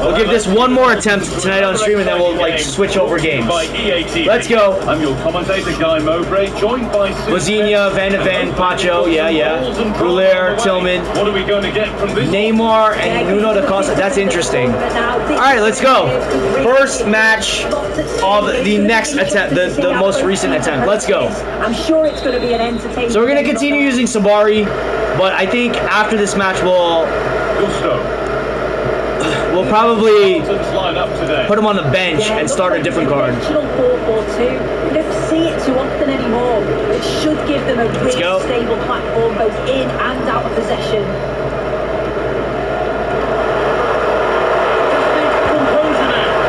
We'll give this one more attempt tonight on stream, and then we'll like switch over games. Let's go. I'm your commentator, Guy Mowbray, joined by Lazinia, Van, Pacho, yeah. Ruler, Tillman. What are we going to get from this? Neymar and Nuno da Costa. That's interesting. All right, let's go. First match of the next attempt, the most recent attempt. Let's go. I'm sure it's going to be an entertaining. So we're gonna continue using Sabari, but I think after this match we'll probably put him on the bench and start a different card. 4-4-2. We don't see it too often anymore. It should give them a really stable platform both in and out of possession.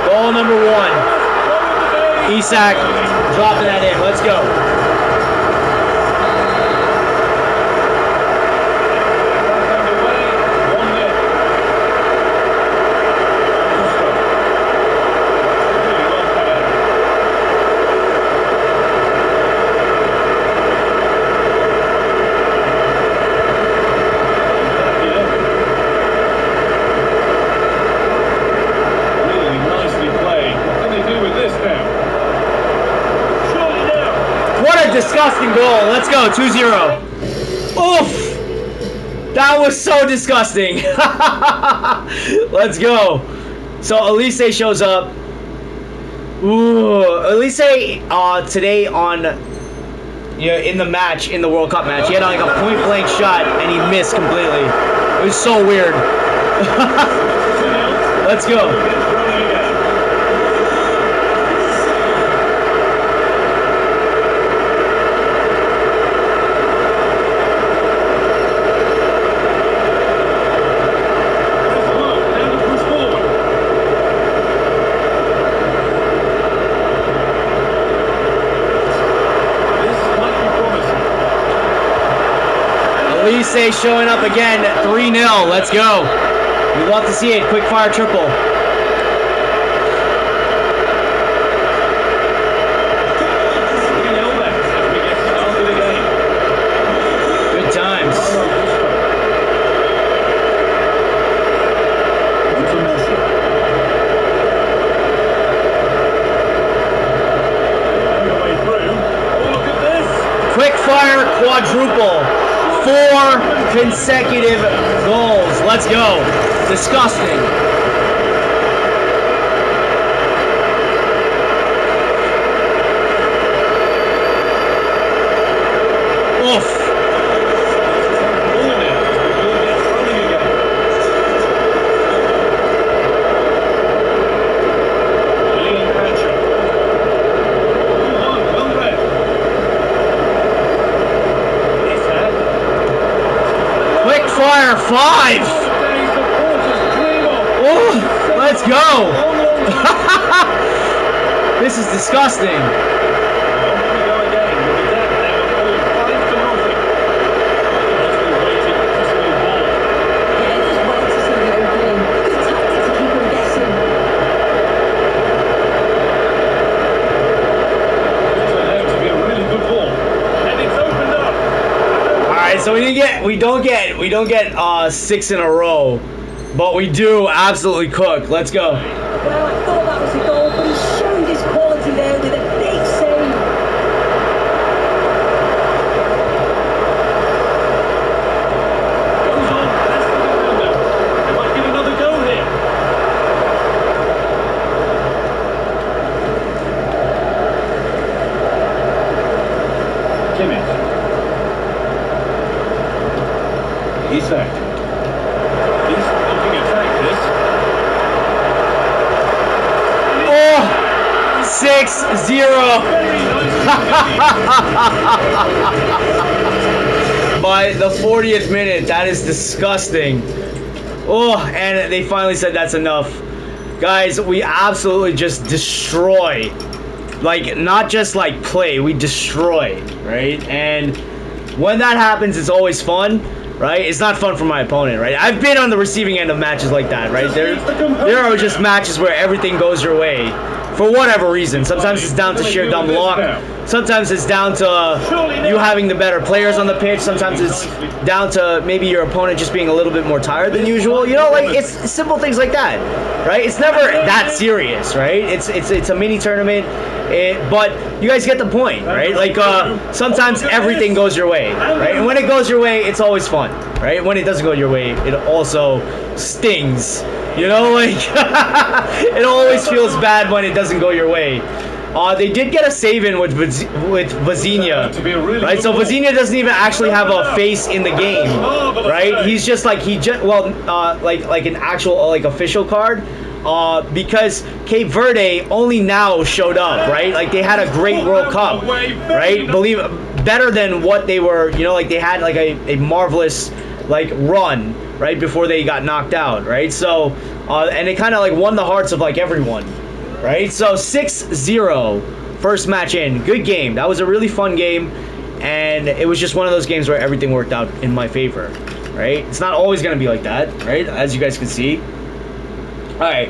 Goal number 1. Isak dropping that in. Let's go. Disgusting goal. Let's go. 2-0. Oof. That was so disgusting. Let's go. So Elise shows up. Ooh. Elise today on in the match, in the World Cup match, he had like a point blank shot and he missed completely. It was so weird. Let's go. Elise showing up again, 3-0. Let's go. We love to see it. Quick fire triple. Good times. Quick fire quadruple. 4 consecutive goals. Let's go. Disgusting. Oof. Fire 5. Oh, let's go. This is disgusting. So we don't get 6 in a row, but we do absolutely cook. Let's go. Well, I thought that was a goal, but he showed his quality there with a big save. Goes on, that's the defender. They might get another goal here. Kimmich. Isak. He's looking attack this. Oh, 6-0. By the 40th minute, that is disgusting. Oh, and they finally said that's enough. Guys, we absolutely just destroy. Like, not just like play, we destroy, right? And when that happens, it's always fun. Right? It's not fun for my opponent, right? I've been on the receiving end of matches like that, right? There are just matches where everything goes your way, for whatever reason. Sometimes it's down to sheer dumb luck. Sometimes it's down to you having the better players on the pitch. Sometimes it's down to maybe your opponent just being a little bit more tired than usual. You know, like it's simple things like that, right? It's never that serious, right? It's a mini tournament, but you guys get the point, right? Like sometimes everything goes your way, right? And when it goes your way, it's always fun, right? When it doesn't go your way, it also stings. You know, like it always feels bad when it doesn't go your way. They did get a save in with Vazinha, right? So Vazinha doesn't even actually have a face in the game, right? He's just like like an actual like official card, because Cape Verde only now showed up, right? Like they had a great World Cup, right? Better than what they were, you know, like they had like a marvelous like run right before they got knocked out, right? So and it kind of like won the hearts of like everyone. Right, so 6-0, first match in. Good game. That was a really fun game, and it was just one of those games where everything worked out in my favor, right? It's not always going to be like that, right, as you guys can see. All right,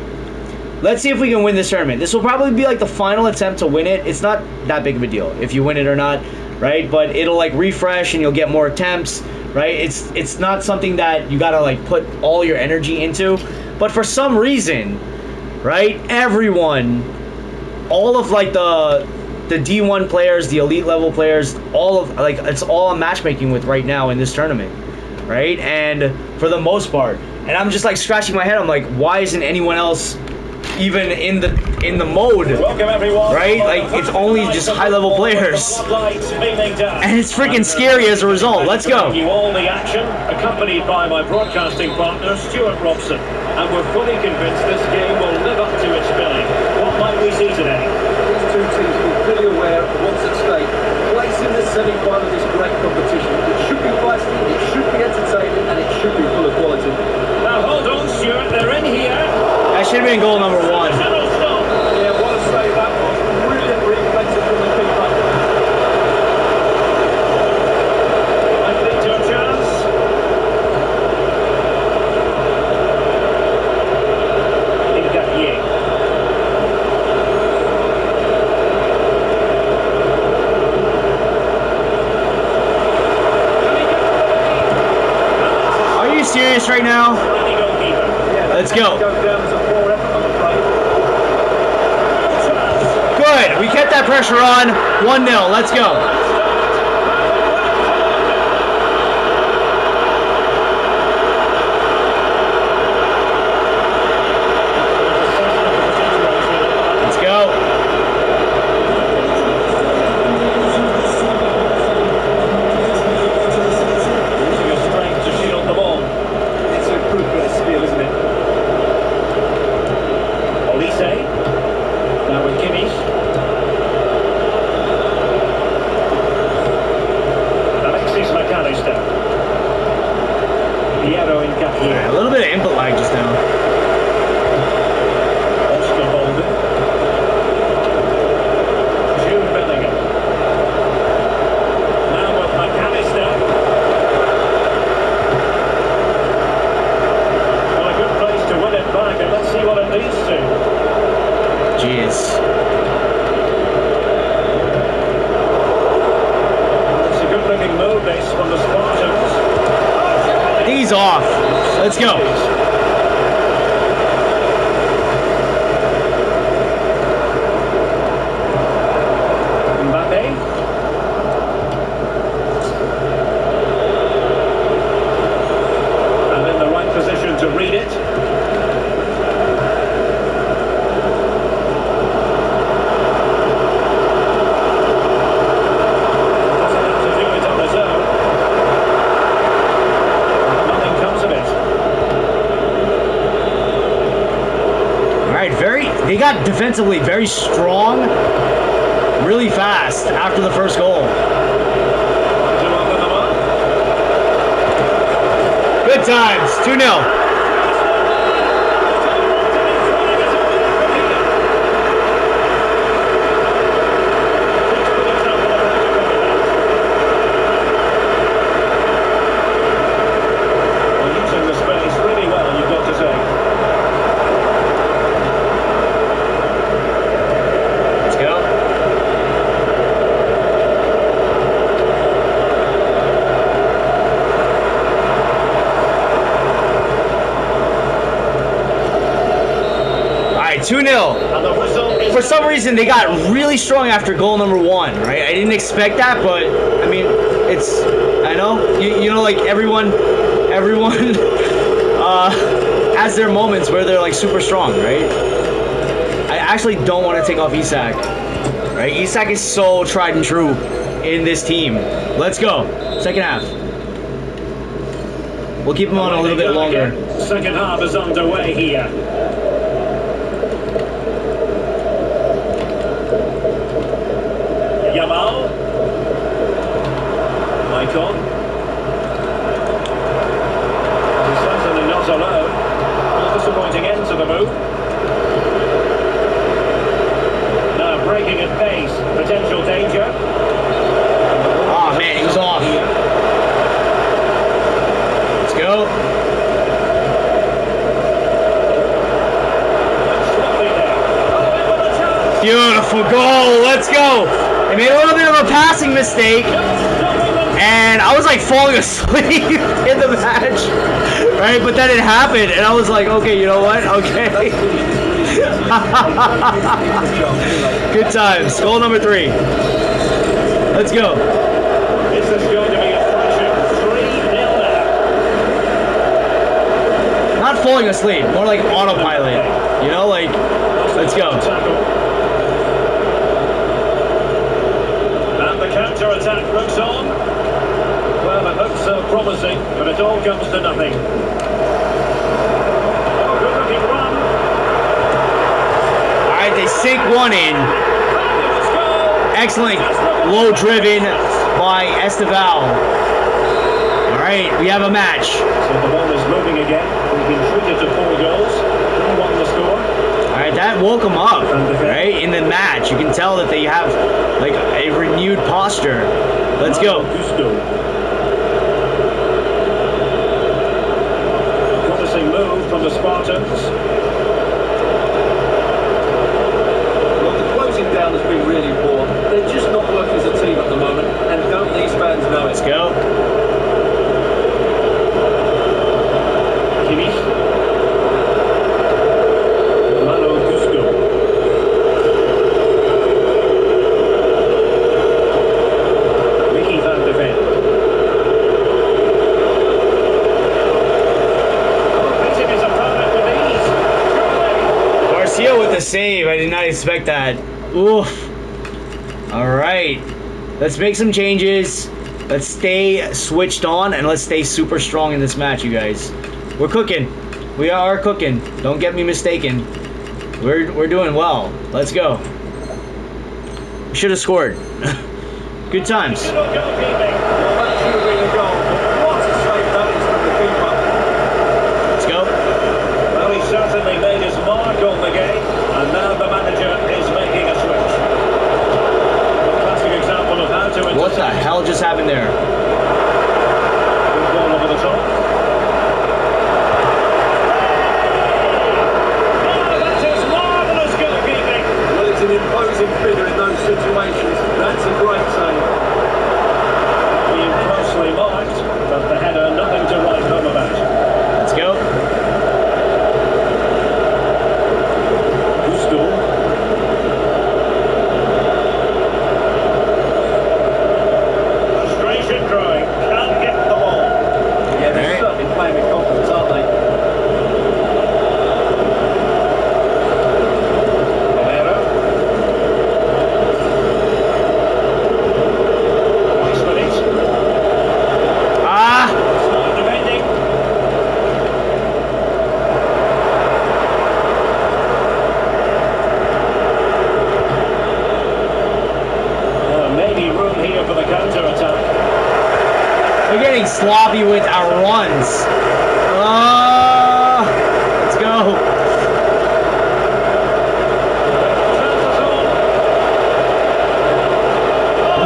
let's see if we can win this tournament. This will probably be like the final attempt to win it. It's not that big of a deal if you win it or not, right? But it'll like refresh and you'll get more attempts, right? It's not something that you got to like put all your energy into, but for some reason, right, everyone, all of like the D1 players, the elite level players, all of like it's all I'm matchmaking with right now in this tournament, right? And for the most part, and I'm just like scratching my head. I'm like, why isn't anyone else even in the mode? Welcome everyone. Right? Like it's only just high level players, and it's freaking scary as a result. Let's go. You all the action, accompanied by my broadcasting partner Stuart Robson, and we're fully convinced this game will live up to its billing. What might we see today? These two teams will be fully aware of what's at stake. Placing the semi-final of this great competition. It should be feisty, it should be entertaining, and it should be full of quality. Now hold on, Stuart. They're in here. That should have been goal number 1. Yeah, what a save that was. Brilliant reflexes from the keeper. I think your chance. In that year. Are you serious right now? Let's go. Good. We kept that pressure on. 1-0. Let's go. Yeah, a little bit of input lag just now. Oscar Bolden. Jude Bellingham. Now with McAllister. Well, a good place to win it back, and let's see what it leads to. Jeez. It's a good-looking move, this, from the Spartans. I think he's off. Let's go. Mbappe. And in the right position to read it. Doesn't have to do it on his own. Nothing comes of it. They got defensively very strong, really fast after the first goal. Good times, 2-0. right, 2-0. And the whistle is... For some reason, they got really strong after goal number 1, right? I didn't expect that, but I mean, it's, I know, you know, like everyone has their moments where they're like super strong, right? I actually don't want to take off Isak, right? Isak is so tried and true in this team. Let's go. Second half. We'll keep him on a little bit longer. Second half is underway here. Yamal. Michael. He's certainly not alone. A disappointing end to the move. Now breaking at pace. Potential danger. Oh man, he was off. Let's go. Beautiful goal. Let's go. They made a little bit of a passing mistake, and I was like falling asleep in the match, right? But then it happened, and I was like, okay, you know what? Okay. Good times. Goal number 3. Let's go. This is going to be a thrashing. 3-0 now. Not falling asleep, more like autopilot. You know, like, let's go. And the counter-attack looks on. Well, the hopes are promising, but it all comes to nothing. Oh, good-looking run. All right, they sink one in. Fabulous goal. Excellent, low driven by Esteval. All right, we have a match. So the ball is moving again. We've been treated to 4 goals. 3-1 the score. All right, that woke them up, right? In the match, you can tell that they have like a renewed posture. Let's go. Promising move from the Spartans. Well, the closing down has been really poor. They're just not working as a team at the moment, and don't these fans know it? Let's go. Kimmich. Malo Gusto. Mickey van de Ven. Beating his opponent with ease. Garcia with the save. I did not expect that. Oof. All right. Let's make some changes. Let's stay switched on, and let's stay super strong in this match, you guys. We're cooking. We are cooking. Don't get me mistaken. We're doing well. Let's go. We should have scored. Good times. Good goalkeeping. Well, that should have been a goal. What a save that is from the keeper. Let's go. Well, he certainly made his mark on the game, and now the manager is making a switch. A classic example of how to intercept. What the hell just happened there? Good ball over the top. Oh, that is marvellous goalkeeping. Well, it's an imposing figure in those situations. That's a great save. Being closely marked, but the header nothing to write home about. Let's go. Gusto. Frustration growing. Can't get the ball. Yeah, they're certainly playing with confidence, aren't they? Romero. Nice minute. Ah! Smart defending. Maybe room here for the counter-attack. We're getting sloppy with our runs. Let's go.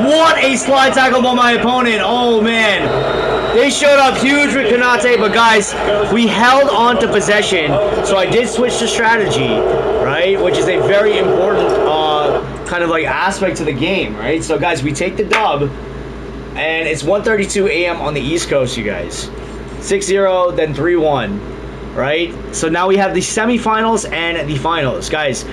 What a slide tackle by my opponent. Oh, man. They showed up huge with Konate, but guys, we held on to possession. So I did switch to strategy, right? Which is a very important kind of like aspect to the game, right? So guys, we take the dub, and it's 1:32 a.m. on the East Coast, you guys. 6-0, then 3-1. right? So now we have the semifinals and the finals, guys.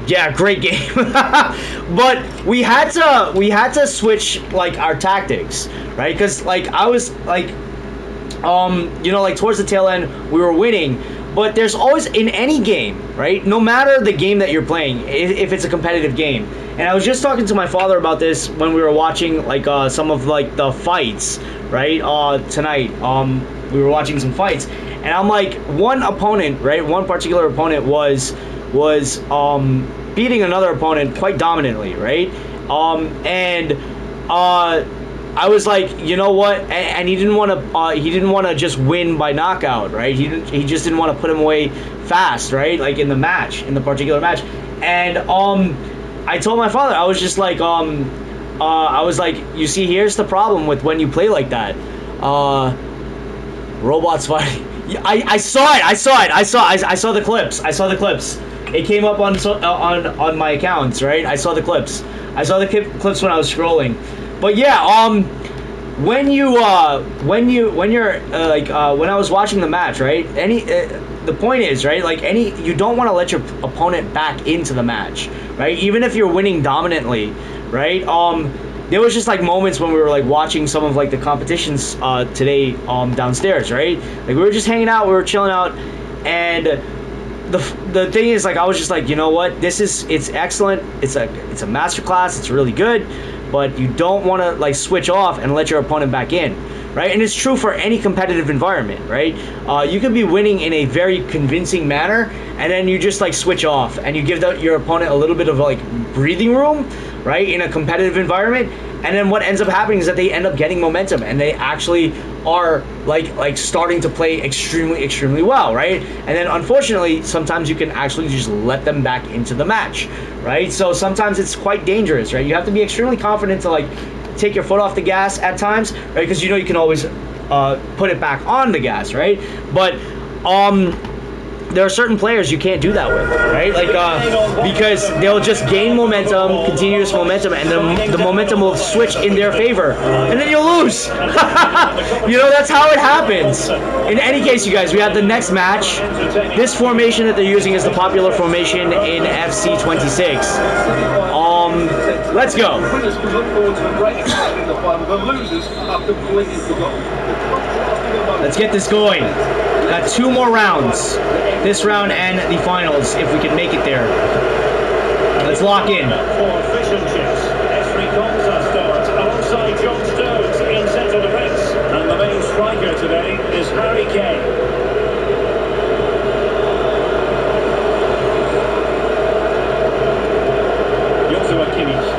Yeah, great game. But we had to switch like our tactics, right? Because like I was like, you know, like towards the tail end we were winning. But there's always, in any game, right? No matter the game that you're playing, if it's a competitive game. And I was just talking to my father about this when we were watching like some of like the fights, right? Tonight, we were watching some fights, and I'm like, one opponent, right? One particular opponent was beating another opponent quite dominantly, right? And I was like, you know what? And he didn't want to just win by knockout, right? He just didn't want to put him away fast, right? Like in the particular match. And I told my father, I was just like, I was like, you see, here's the problem with when you play like that. Robots fighting. I saw it. I saw the clips. It came up on my accounts, right? I saw the clips. I saw the clips when I was scrolling. But yeah, when I was watching the match, right? The point is, right? Like you don't want to let your opponent back into the match, right? Even if you're winning dominantly, right? There was just like moments when we were like watching some of like the competitions today downstairs, right? Like we were just hanging out, we were chilling out, and the thing is, like, I was just like, you know what? It's excellent. It's a masterclass. It's really good, but you don't want to like switch off and let your opponent back in, right? And it's true for any competitive environment, right? You could be winning in a very convincing manner, and then you just like switch off and you give your opponent a little bit of like breathing room, right? In a competitive environment, and then what ends up happening is that they end up getting momentum and they actually are like starting to play extremely well, right? And then unfortunately sometimes you can actually just let them back into the match, right? So sometimes it's quite dangerous, right? You have to be extremely confident to like take your foot off the gas at times, right? Because you know you can always put it back on the gas, right? But there are certain players you can't do that with, right? Like because they'll just gain momentum, continuous momentum, and then the momentum will switch in their favor, and then you'll lose. You know, that's how it happens. In any case, you guys, we have the next match. This formation that they're using is the popular formation in FC 26. Let's go. Let's get this going. Got 2 more rounds. This round and the finals, if we can make it there. Let's lock in. Alongside John Stones in centre defence. And the main striker today is Harry Kane. Joshua Kimmich.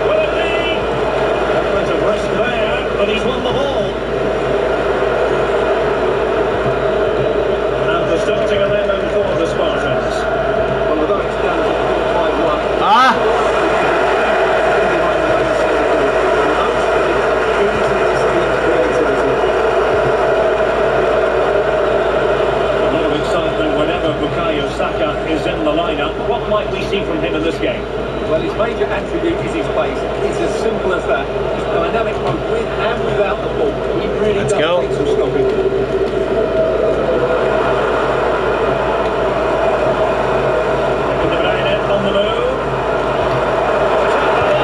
Will it be? There's a risk there, but he's won the ball. And the starting 11 for the Spartans. Well, although it's down to 4-5-1. Is in the lineup. What might we see from him in this game? Well, his major attribute is his pace. It's as simple as that. He's dynamic both with and without the ball. He really does take some stopping. On the move.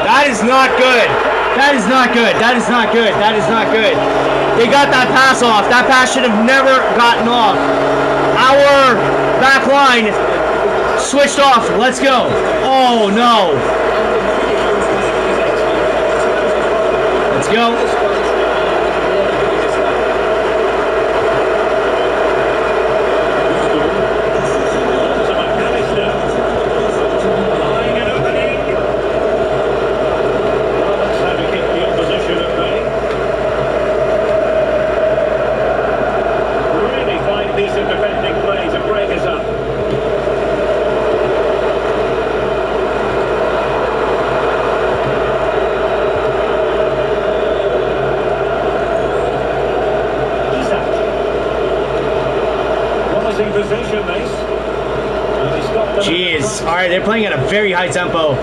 That is not good. That is not good. That is not good. That is not good. They got that pass off. That pass should have never gotten off. Our back line switched off. Let's go. Oh no. Let's go. Jeez. All right, they're playing at a very high tempo.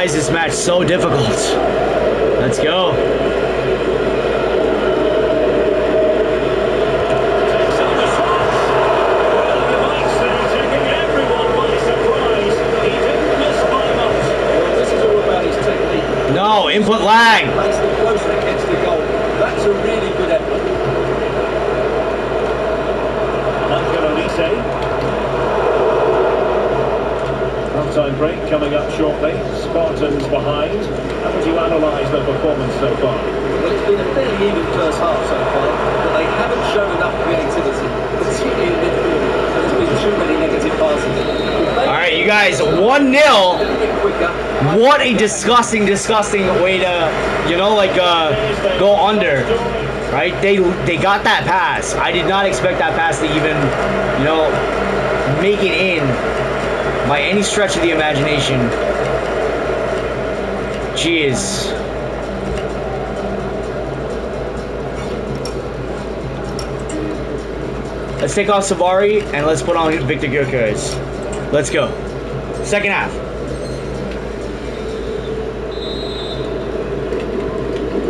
Why is this match so difficult? Let's go. No, input lag. Makes them closer against the goal. That's a really good effort. Half-time break coming up shortly. Spartans behind. How would you analyse their performance so far? Well, it's been a fairly even first half so far, but they haven't shown enough creativity, particularly in midfield. There's been too many negative passes. All right, you guys, 1-0. What a disgusting way to, you know, like go under, right? They got that pass. I did not expect that pass to even, you know, make it in by any stretch of the imagination. Jeez. Let's take off Sabari and let's put on Victor Gyökeres. Let's go. Second half.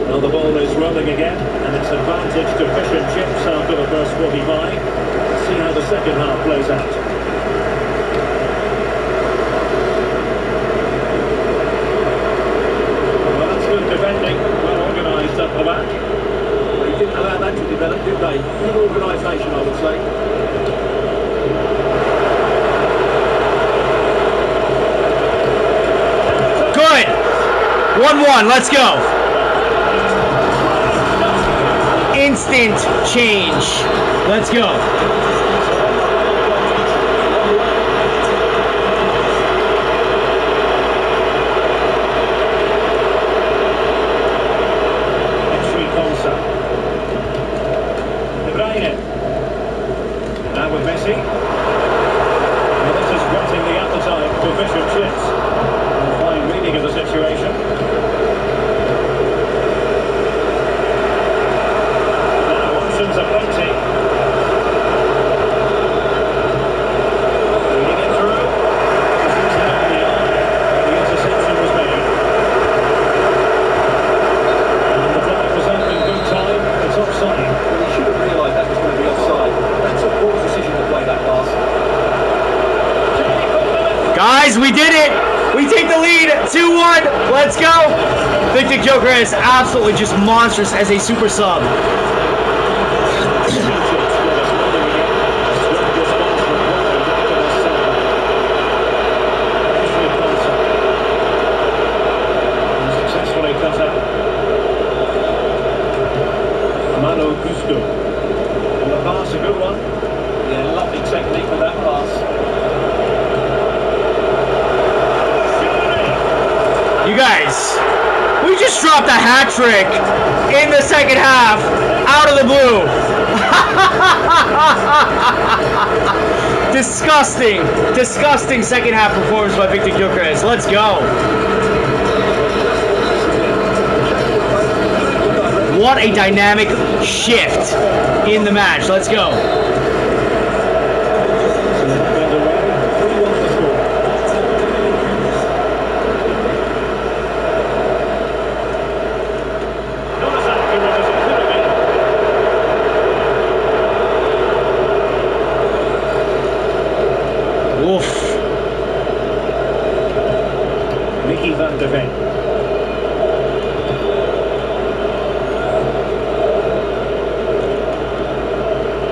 Well, the ball is rolling again, and it's advantage to fish and chips after the first 45. Let's see how the second half plays out. Well, that's good defending, well organised up the back. They didn't allow that to develop, did they? Good organisation, I would say. Good. 1-1. Let's go. Instant change. Let's go. Now with Messi. Well, this is whetting the appetite for fish and chips. Fine reading of the situation. Now options are plenty. Reading it through. This is the interception was made. And the flag was up in good time. It's offside. Well, he should have realised that was going to be offside. That's a poor decision to play that pass. Guys, we did it. We take the lead. 2-1. Let's go. Victor Gyökeres is absolutely just monstrous as a super sub. Successfully cut out. Mano Gusto. And the pass, a good one. Yeah, lovely technique with that pass. You guys, we just dropped a hat trick in the second half out of the blue. Disgusting second half performance by Victor Gyökeres. Let's go. What a dynamic shift in the match. Let's go.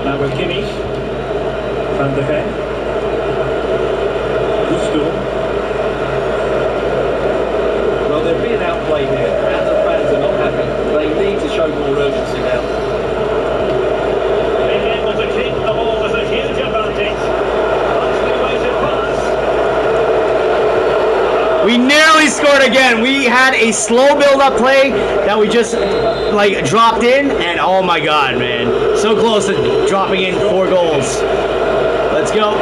Now with Kimmich, Van de Ven, Gusto. Well, they're being outplayed here, and the fans are not happy. They need to show more urgency now. Being able to keep the ball is a huge advantage. Nicely weighted pass. We nearly scored again. We had a slow build-up play that we just like dropped in, and oh my god, man. So close to dropping in 4 goals. Let's go.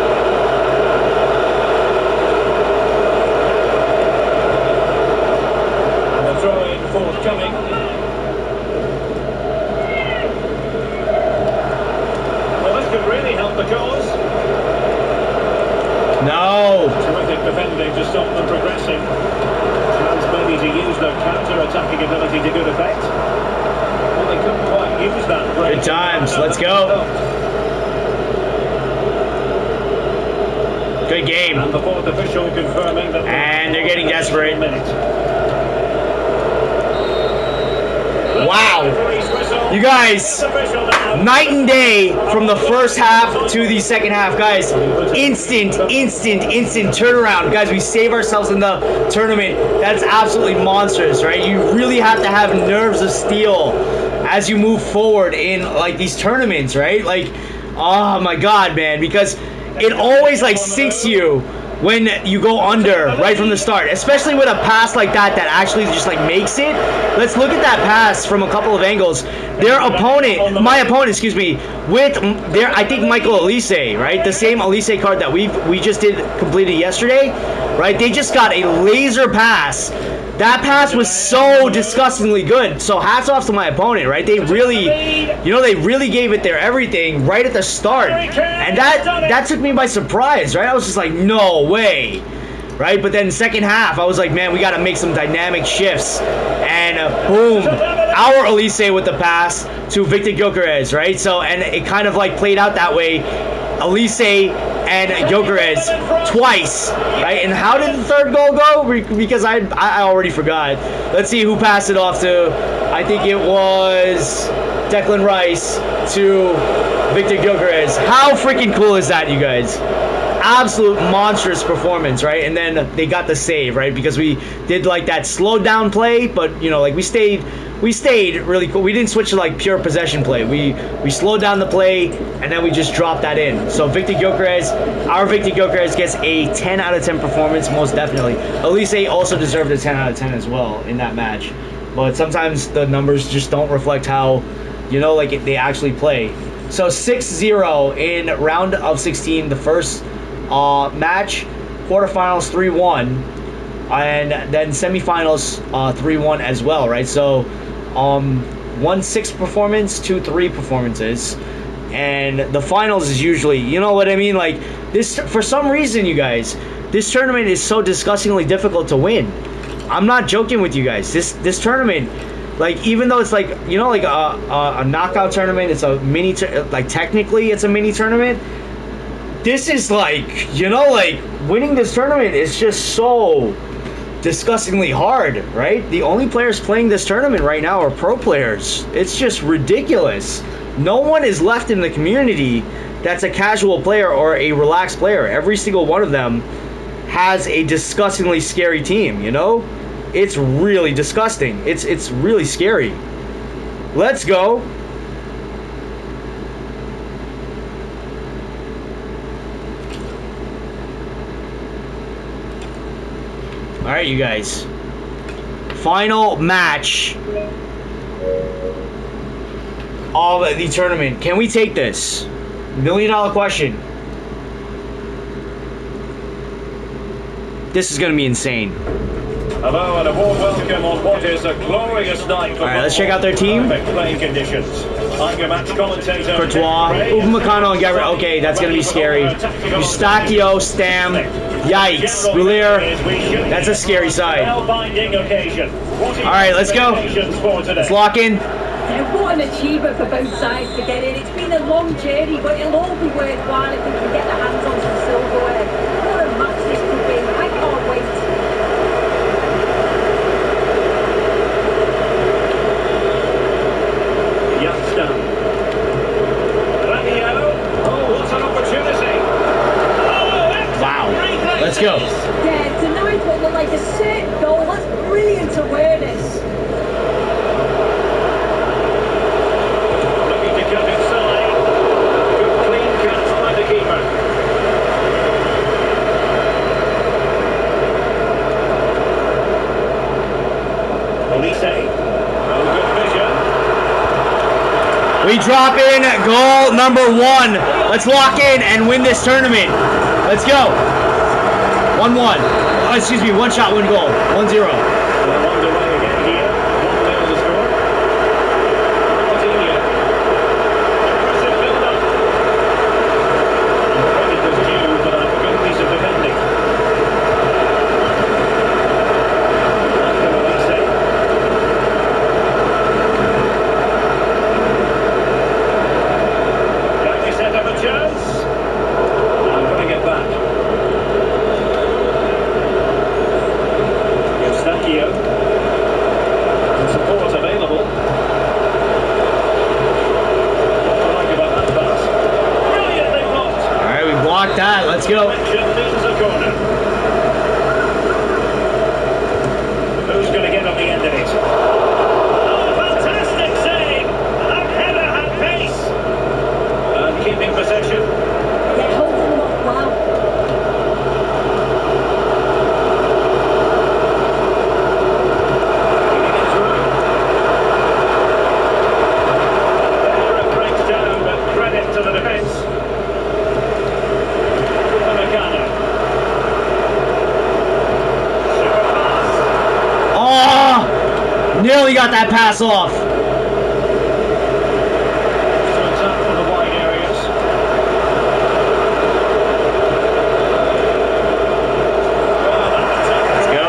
And the throw-in forthcoming. Well, this could really help the cause. No. Terrific defending to stop them progressing. Let's go. Good game. And the fourth official confirming that. And they're getting desperate. Wow. You guys, night and day from the first half to the second half. Guys, instant turnaround. Guys, we save ourselves in the tournament. That's absolutely monstrous, right? You really have to have nerves of steel as you move forward in like these tournaments, right? Like, oh my God, man, because it always like sinks you when you go under right from the start, especially with a pass like that actually just like makes it. Let's look at that pass from a couple of angles. My opponent, excuse me, with their, I think Michael Elise, right? The same Elise card that we just completed yesterday, right? They just got a laser pass. That pass was so disgustingly good. So hats off to my opponent, right? They really, they really gave it their everything right at the start. And that took me by surprise, right? I was just like, no way, right? But then second half, I was like, man, we got to make some dynamic shifts. And boom, our Elise with the pass to Victor Gyökeres, right? So, and it kind of like played out that way. Elise and Gyökeres twice, right? And how did the third goal go? Because I already forgot. Let's see who passed it off to. I think it was Declan Rice to Victor Gyökeres. How freaking cool is that, you guys? Absolute monstrous performance, right? And then they got the save, right? Because we did like that slowed down play, but like we stayed really cool. We didn't switch to like pure possession play. We slowed down the play and then we just dropped that in. So Victor Gyökeres, our Victor Gyökeres gets a 10 out of 10 performance, most definitely. Elise also deserved a 10 out of 10 as well in that match. But sometimes the numbers just don't reflect how, like they actually play. So 6-0 in round of 16, the first match, quarterfinals 3-1, and then semifinals 3-1 as well, right? So 1-6 performance, 2-3 performances, and the finals is usually, you know what I mean? Like this, for some reason, you guys, this tournament is so disgustingly difficult to win. I'm not joking with you guys. This tournament, like even though it's like like a knockout tournament, it's a mini like technically it's a mini tournament. This is like like winning this tournament is just so disgustingly hard, right? The only players playing this tournament right now are pro players. It's just ridiculous. No one is left in the community that's a casual player or a relaxed player. Every single one of them has a disgustingly scary team, It's really disgusting. It's really scary. Let's go. All right, you guys. Final match of the tournament. Can we take this? $1 million question. This is going to be insane. Hello and a warm welcome on what is a glorious night for. All right, let's check out their team. Playing conditions. I'm your match commentator. Courtois, Upamecano, and Gabriel. Okay, that's gonna be scary. Eustachio, Stam. Yikes, Boulier. That's a scary side. All right, let's go. Let's lock in. What an achievement for both sides to get in. It's been a long journey, but it'll all be worthwhile if we can get the hands on some silverware. What a match this could be. I can't wait. Let's go. Yeah, tonight will look like a certain goal. That's brilliant awareness. Looking to cut inside. Good clean catch by the keeper. Elise. Oh, good vision. We drop in goal number 1. Let's lock in and win this tournament. Let's go. 1-1. Oh, excuse me, 1 shot, 1 goal. 1-0. Block that. Let's go. Means a corner. Who's going to get on the end of it? Oh, fantastic save! That header had pace. And keeping possession. They're holding them up well. Breaks down, but credit to the defence. Oh, nearly got that pass off. From the wide areas. Let's go.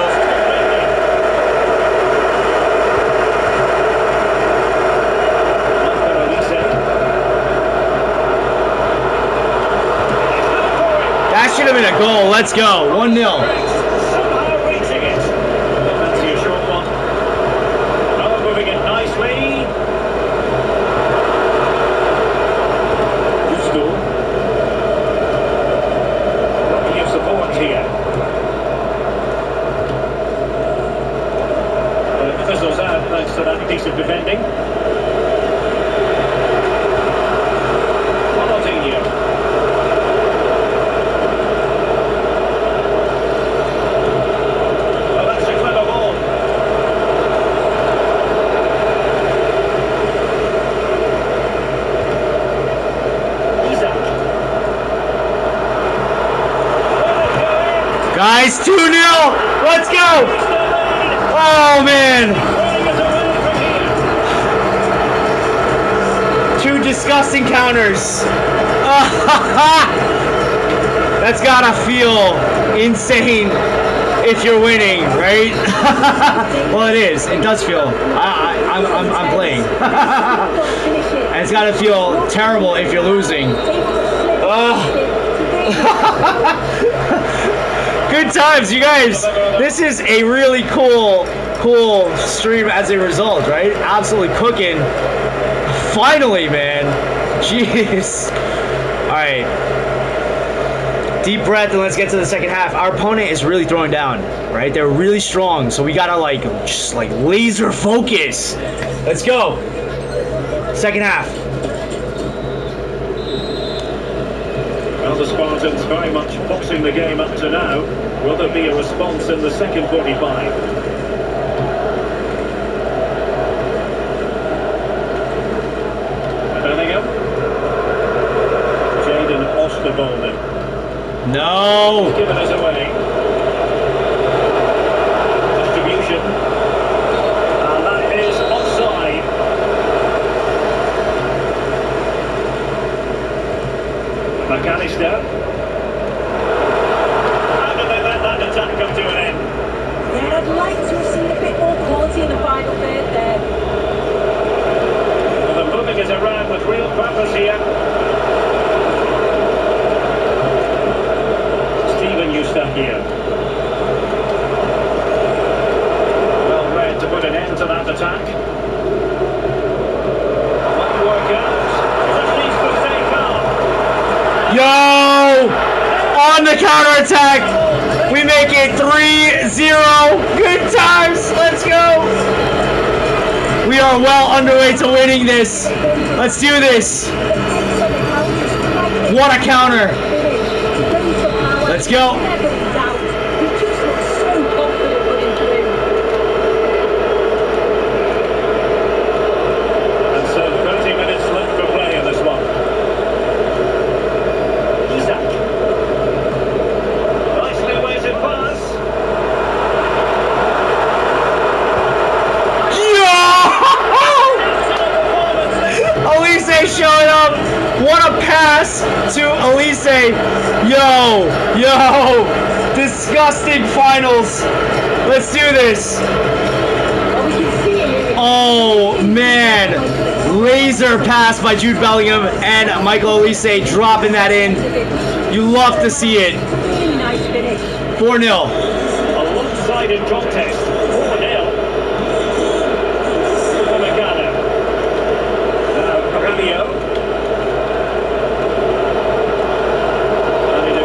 That should have been a goal. Let's go. 1-0. Somehow reaching it. Fancy a short one. Oh, moving it nicely. Good score. Plenty of support here. Fizzles out thanks to that decent defending. Ronaldinho. Oh, that's a clever ball. Isaac. Guys, 2-0. Let's go. Oh, man. Two disgusting counters. That's gotta feel insane if you're winning, right? Well, it is. It does feel. I'm playing. And it's gotta feel terrible if you're losing. Good times, you guys. This is a really cool stream as a result, right? Absolutely cooking. Finally, man. Jeez. All right. Deep breath and let's get to the second half. Our opponent is really throwing down, right? They're really strong, so we gotta just laser focus. Let's go. Second half. Well, the Spartans very much boxing the game up to now. Will there be a response in the second 45? Bellingham. Jaden Osterwolde. No. Given us away. Distribution. And that is offside. McAllister. How did they let that attack come to an end? Yeah, I'd like to have seen a bit more quality in the final third there. Well, they're moving it around with real purpose here. Eustaquio. Well read to put an end to that attack. Might work out. Just needs to stay calm. Yo! On the counter-attack! We make it 3-0. Good times! Let's go! We are well underway to winning this. Let's do this. What a counter! Let's go. And so 30 minutes left for play in this one. Isaac. Nicely weighted pass. Elise showing up. What a pass to Elise. Yo. Disgusting finals. Let's do this. Oh, man. Laser pass by Jude Bellingham and Michael Elise dropping that in. You love to see it. 4-0. A lopsided contest. 4-0. Magana. Now, Rabio. And it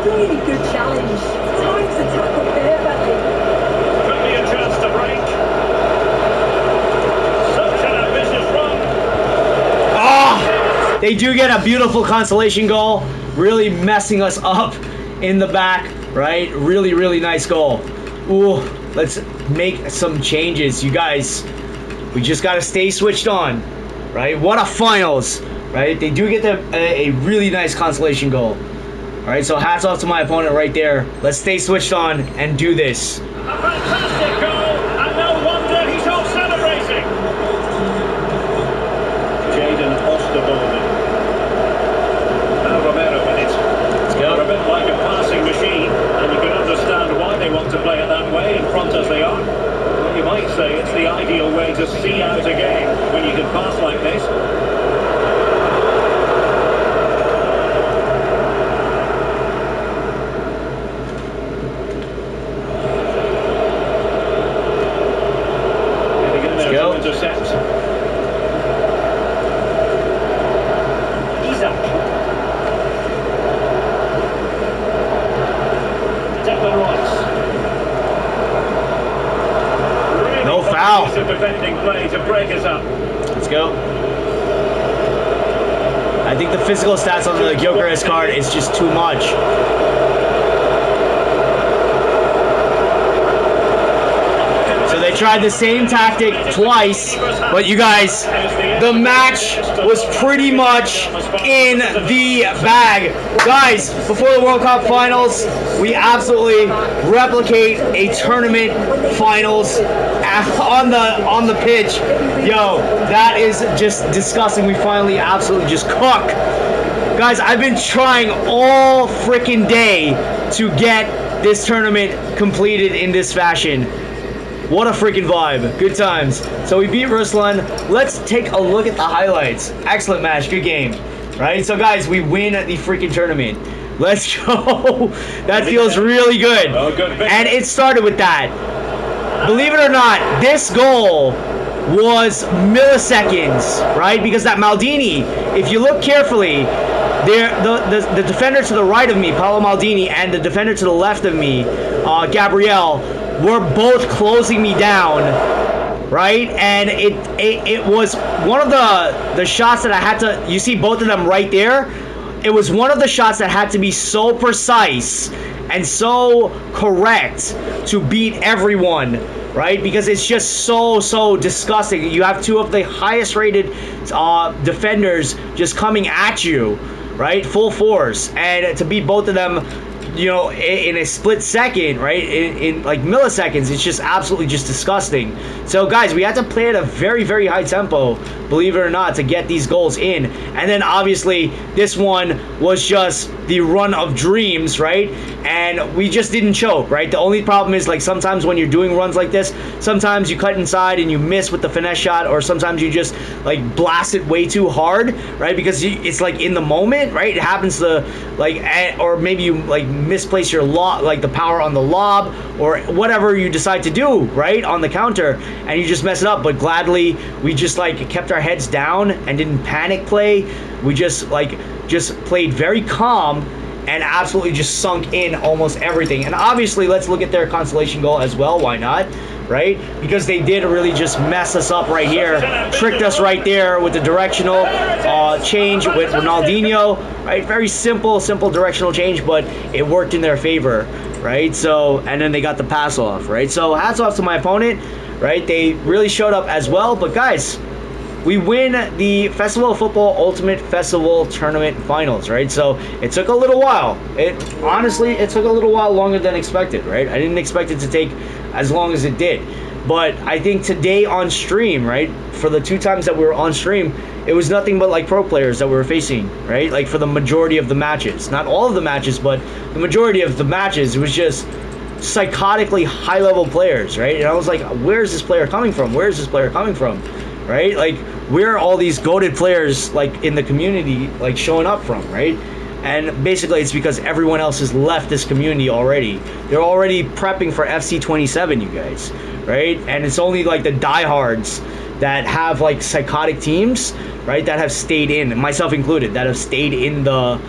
Really good challenge. Times the tackle perfectly. Could be a chance to break. Such an ambitious run. Oh, they do get a beautiful consolation goal, really messing us up in the back, right? Really, really nice goal. Ooh, let's make some changes, you guys. We just got to stay switched on, right? What a finals, right? They do get a really nice consolation goal. All right, so hats off to my opponent right there. Let's stay switched on and do this. A fantastic goal, and no wonder he's all celebrating. Jaden Osterwolde. Now Romero in it. Let's They're a go. bit like a passing machine, and you can understand why they want to play it that way, in front as they are. Well, you might say it's the ideal way to see out a game, when you can pass like this. Let's go. Intercept. Isaac. Declan Rice. Really No good foul. piece of defending play to break us up. Let's go. I think the physical stats on the Gyökeres card is just too much. So they tried the same tactic twice, but you guys, the match was pretty much in the bag. Guys, before the World Cup finals, we absolutely replicate a tournament finals on the pitch. Yo, that is just disgusting. We finally absolutely just cook. Guys, I've been trying all freaking day to get this tournament completed in this fashion. What a freaking vibe. Good times. So we beat Ruslan. Let's take a look at the highlights. Excellent match. Good game. Right? So guys, we win the freaking tournament. Let's go. That feels really good. And it started with that. Believe it or not, this goal was milliseconds, right? Because that Maldini, if you look carefully, the defender to the right of me, Paolo Maldini, and the defender to the left of me, Gabriel, were both closing me down, right? And it was one of the shots that I had to, you see both of them right there? It was one of the shots that had to be so precise and so correct to beat everyone, right? Because it's just so disgusting. You have two of the highest rated defenders just coming at you, right? Full force. And to beat both of them, you know, in a split second, right, in like milliseconds, it's just absolutely just disgusting. So guys, we had to play at a very high tempo, believe it or not, to get these goals in. And then obviously this one was just the run of dreams, right? And we just didn't choke, right? The only problem is, like, sometimes when you're doing runs like this, sometimes you cut inside and you miss with the finesse shot, or sometimes you just like blast it way too hard, right? Because it's like in the moment, right? It happens to, like, or maybe you like misplace your like the power on the lob or whatever you decide to do, right, on the counter, and you just mess it up. But gladly, we just like kept our heads down and didn't panic play. We just played very calm and absolutely just sunk in almost everything. And obviously, let's look at their consolation goal as well. Why not? Right? Because they did really just mess us up right here, tricked us right there with the directional change with Ronaldinho, right? Very simple directional change, but it worked in their favor, right? So, and then they got the pass off, right? So hats off to my opponent, right? They really showed up as well. But guys, we win the Festival of Football Ultimate Festival Tournament Finals, right? So it took a little while. Honestly, it took a little while longer than expected, right? I didn't expect it to take as long as it did. But I think today on stream, right, for the 2 times that we were on stream, it was nothing but like pro players that we were facing, right? Like for the majority of the matches. Not all of the matches, but the majority of the matches, it was just psychotically high-level players, right? And I was like, where's this player coming from? Where's this player coming from? Right? Like, where are all these goated players, like, in the community, like, showing up from, right? And basically, it's because everyone else has left this community already. They're already prepping for FC 27, you guys, right? And it's only, like, the diehards that have, like, psychotic teams, right, that have stayed in, myself included, that have stayed in the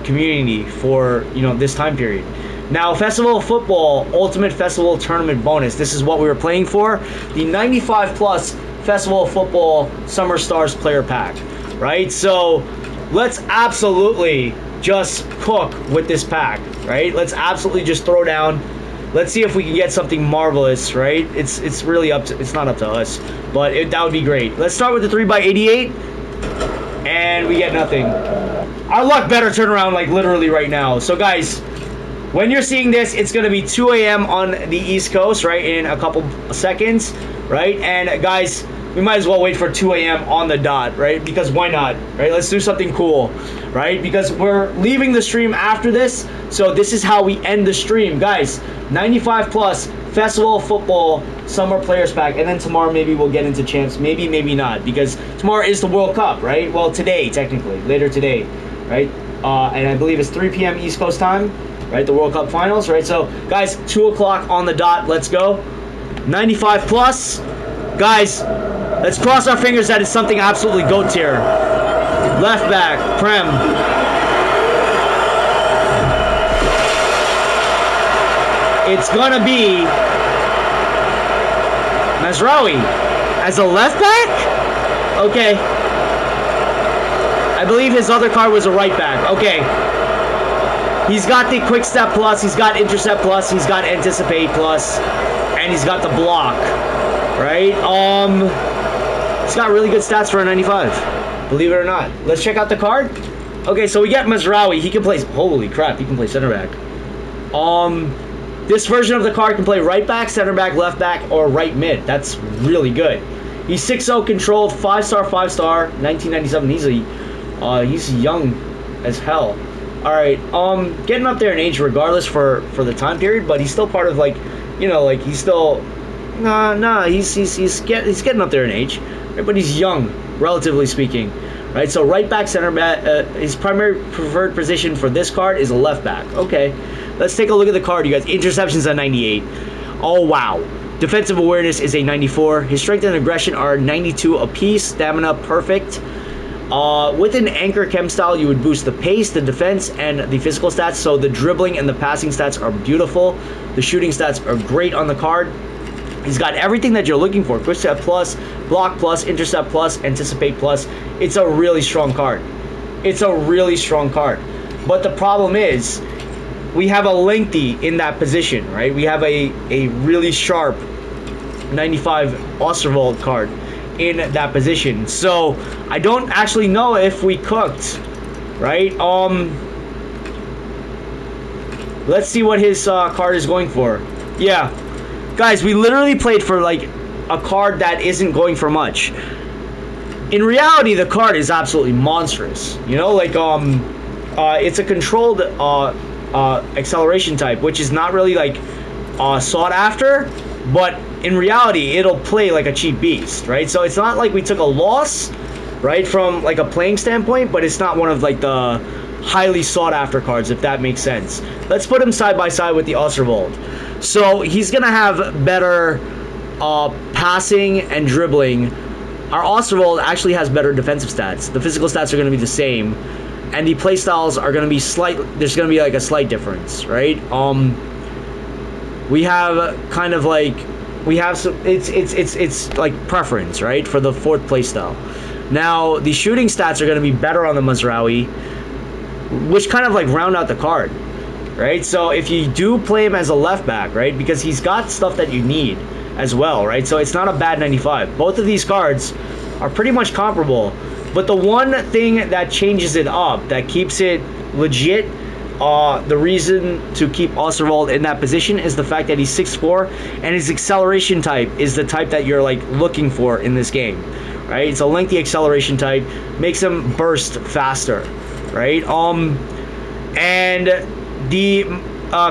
community for, you know, this time period. Now, Festival of Football Ultimate Festival Tournament Bonus. This is what we were playing for. The 95 plus Festival of Football Summer Stars Player Pack, right? So let's absolutely just cook with this pack, right? Let's absolutely just throw down. Let's see if we can get something marvelous, right? It's really up to, it's not up to us, but that would be great. Let's start with the 3x88, and we get nothing. Our luck better turn around like literally right now. So guys, when you're seeing this, it's going to be 2 a.m. on the East Coast, right, in a couple seconds, right? And guys, we might as well wait for 2 a.m. on the dot, right? Because why not, right? Let's do something cool, right? Because we're leaving the stream after this, so this is how we end the stream. Guys, 95 plus Festival of Football Summer Players Pack, and then tomorrow maybe we'll get into champs, maybe not, because tomorrow is the World Cup, right? Well, today, technically, later today, right? And I believe it's 3 p.m. East Coast time, right? The World Cup Finals, right? So, guys, 2 o'clock on the dot. Let's go. 95 plus. Guys, let's cross our fingers that it's something absolutely GOAT tier. Left back, Prem. It's gonna be Mazraoui as a left back? Okay. I believe his other card was a right back. Okay. He's got the quick step plus, he's got intercept plus, he's got anticipate plus, and he's got the block. Right? He's got really good stats for a 95. Believe it or not. Let's check out the card. Okay, so we get Mazraoui. He can play, holy crap, he can play center back. This version of the card can play right back, center back, left back, or right mid. That's really good. He's 6'0", controlled, 5-star, 5-star, 1997. He's young as hell. All right, getting up there in age regardless for the time period, but he's still part of, like, you know, like, he's still, he's getting up there in age, right? But he's young, relatively speaking, right? So right back, center back, his primary preferred position for this card is a left back. Okay, let's take a look at the card, you guys. Interceptions at 98. Oh, wow. Defensive awareness is a 94. His strength and aggression are 92 apiece. Stamina, perfect. With an anchor chem style, you would boost the pace, the defense, and the physical stats. So the dribbling and the passing stats are beautiful. The shooting stats are great on the card. He's got everything that you're looking for. Quick step plus, block plus, intercept plus, anticipate plus. It's a really strong card. It's a really strong card. But the problem is, we have a lengthy in that position, right? We have a really sharp 95 Osterwald card in that position. So I don't actually know if we cooked, right? Let's see what his card is going for. Yeah, guys, we literally played for like a card that isn't going for much. In reality, the card is absolutely monstrous. You know, like it's a controlled acceleration type, which is not really like sought after, but in reality it'll play like a cheap beast, right? So it's not like we took a loss, right, from like a playing standpoint, but it's not one of like the highly sought after cards, if that makes sense. Let's put him side by side with the Osterwald. So he's gonna have better passing and dribbling. Our Osterwald actually has better defensive stats. The physical stats are gonna be the same, and the play styles are gonna be there's gonna be like a slight difference, right? We have kind of like, we have some, it's like preference, right, for the fourth play style. Now the shooting stats are gonna be better on the Mazraoui, which kind of like round out the card, right? So if you do play him as a left back, right, because he's got stuff that you need as well, right? So it's not a bad 95. Both of these cards are pretty much comparable, but the one thing that changes it up, that keeps it legit, the reason to keep Osterwald in that position is the fact that he's 6'4", and his acceleration type is the type that you're like looking for in this game, right? It's a lengthy acceleration type, makes him burst faster, right? And the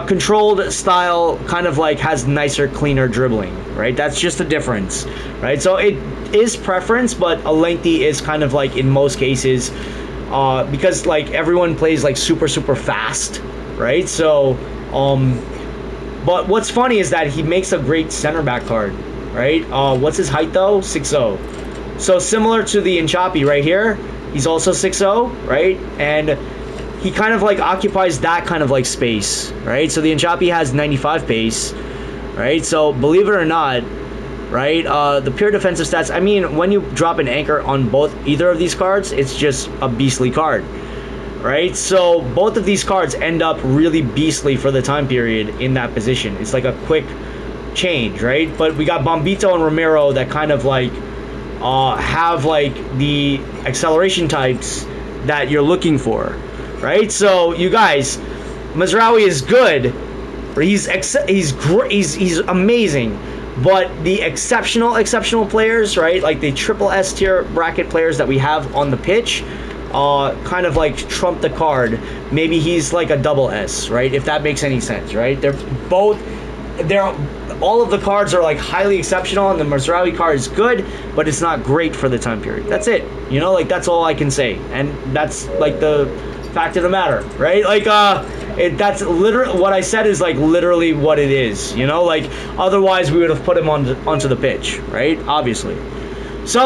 controlled style kind of like has nicer, cleaner dribbling, right? That's just the difference, right? So it is preference, but a lengthy is kind of like in most cases, because like everyone plays like super fast, right? So but what's funny is that he makes a great center back card, right? What's his height though? 6'0". So similar to the Inchapi right here, he's also 6'0", right? And he kind of like occupies that kind of like space, right? So the Inchapi has 95 pace, right? So believe it or not, right, the pure defensive stats, I mean, when you drop an anchor on either of these cards, it's just a beastly card, right? So both of these cards end up really beastly for the time period in that position. It's like a quick change, right? But we got Bombito and Romero that kind of like have like the acceleration types that you're looking for, right? So you guys, Mazraoui is good, but he's amazing. But the exceptional players, right? Like the triple S tier bracket players that we have on the pitch, kind of like trump the card. Maybe he's like a double S, right? If that makes any sense, right? All of the cards are like highly exceptional, and the Mazraoui card is good, but it's not great for the time period. That's it. You know, like that's all I can say, and that's like the fact of the matter, right? Like that's literally what I said is like literally what it is. You know, like otherwise we would have put him onto the pitch, right? Obviously. So